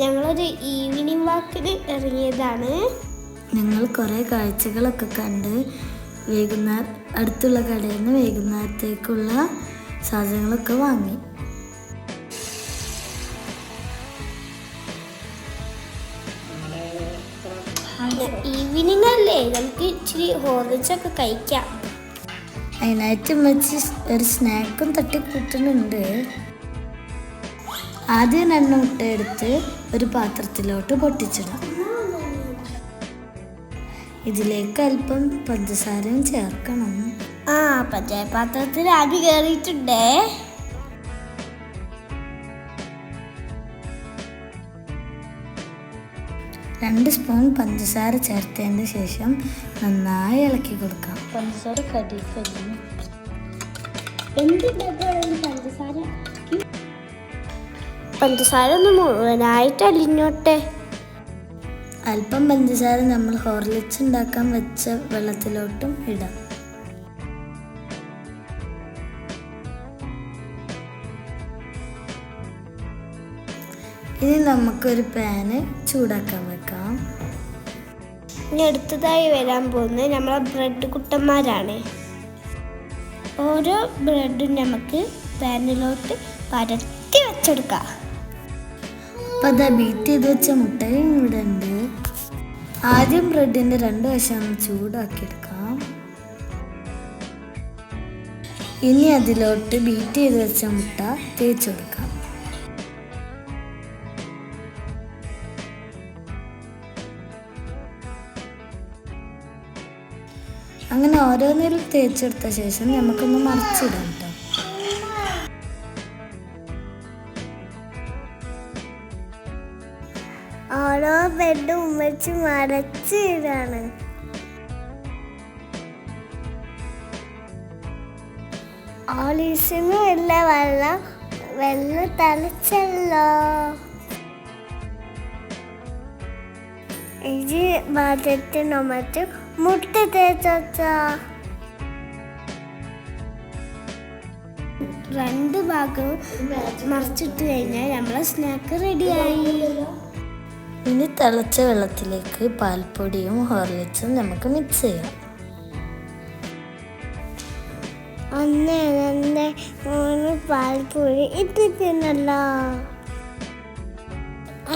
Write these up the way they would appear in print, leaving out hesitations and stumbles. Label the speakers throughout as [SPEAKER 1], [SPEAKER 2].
[SPEAKER 1] ഞങ്ങളൊരു ഈവനിങ് വാക്കിന് ഇറങ്ങിയതാണ്.
[SPEAKER 2] ഞങ്ങൾ കുറേ കാഴ്ചകളൊക്കെ കണ്ട് അടുത്തുള്ള കടയിൽ നിന്ന് വൈകുന്നേരത്തേക്കുള്ള സാധനങ്ങളൊക്കെ വാങ്ങി.
[SPEAKER 1] ഈവനിങ് അല്ലേ, നമുക്ക് ഇച്ചിരി ഹോർലിക്സൊക്കെ കഴിക്കാം.
[SPEAKER 2] അതിനായിട്ട് ഒരു സ്നാക്കും തട്ടിക്കൂട്ടുന്നുണ്ട്. ആദ്യം 2 മുട്ട എടുത്ത് ഒരു പാത്രത്തിലോട്ട് പൊട്ടിച്ചിടാം. ഇതിലേക്ക് അല്പം പഞ്ചസാരയും ചേർക്കണം.
[SPEAKER 1] പാത്രത്തിൽ ആദ്യം കയറിയിട്ടുണ്ടേ.
[SPEAKER 2] രണ്ട് സ്പൂൺ പഞ്ചസാര ചേർത്തതിന് ശേഷം നന്നായി ഇളക്കി കൊടുക്കാം. പഞ്ചസാര
[SPEAKER 1] പഞ്ചസാര ഒന്ന് മുഴുവനായിട്ട് അലിഞ്ഞോട്ടെ.
[SPEAKER 2] അല്പം പഞ്ചസാര നമ്മൾ ഹോർലിക്സ് ഉണ്ടാക്കാൻ വെച്ച വെള്ളത്തിലോട്ടും ഇടാം. ഇനി നമുക്കൊരു പാന് ചൂടാക്കാൻ വെക്കാം.
[SPEAKER 1] ഇനി അടുത്തതായി വരാൻ പോകുന്നത് നമ്മളെ ബ്രെഡ് കുട്ടന്മാരാണ്. ഓരോ ബ്രെഡും നമുക്ക് പാനിലോട്ട് പരത്തി വെച്ചെടുക്കാം.
[SPEAKER 2] അപ്പം അതാ ബീറ്റ് ചെയ്ത് വെച്ച മുട്ടയും ഇവിടെ ഉണ്ട്. ആദ്യം ബ്രെഡിൻ്റെ 2 വശം ചൂടാക്കിയെടുക്കാം. ഇനി അതിലോട്ട് ബീറ്റ് ചെയ്ത് വെച്ച മുട്ട തേച്ച് കൊടുക്കാം. അങ്ങനെ ഓരോന്നിലും തേച്ചെടുത്ത ശേഷം നമുക്കൊന്ന് മറിച്ചിടാം കേട്ടോ.
[SPEAKER 1] ഓരോ ബ്രെഡും വെച്ച് മറച്ചിടാണ്. ഓലീസിന് വെള്ളം തളിച്ചല്ലോ. ഇത് ഭാഗത്തിന് മറ്റും മുട്ട തേച്ച 2 ഭാഗവും മറിച്ചിട്ട് കഴിഞ്ഞാൽ നമ്മളെ സ്നാക്ക് റെഡിയായി.
[SPEAKER 2] ഇനി തിളച്ച വെള്ളത്തിലേക്ക് പാൽപ്പൊടിയും ഹോർലിക്സും നമുക്ക് മിക്സ് ചെയ്യാം.
[SPEAKER 1] 1, 2, 3 പാൽപ്പൊടി ഇട്ടിട്ടുണ്ടല്ലോ.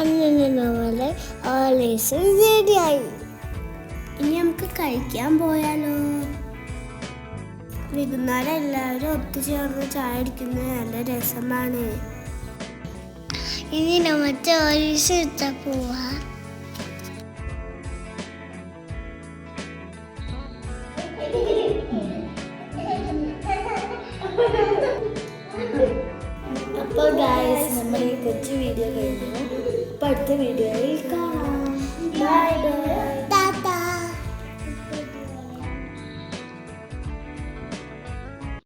[SPEAKER 1] അങ്ങനെ നമ്മളെ ഹോർലിക്സ് റെഡിയായി. ഇനി നമുക്ക് കഴിക്കാൻ പോയാലോ? വൈകുന്നേരം എല്ലാവരും ഒത്തുചേർന്ന് ചായ അടിക്കുന്നത് നല്ല രസമാണ്. ഇനി നമുക്ക് ഹോർലിക്സ് ഇട്ടാ പോവാ.
[SPEAKER 2] അപ്പോൾ ഗായ്സ്, നമ്മുടെ ഈ കൊച്ചു വീഡിയോ കഴിഞ്ഞു. അപ്പോൾ അടുത്ത വീഡിയോയിൽ കാണാം. Bye bye.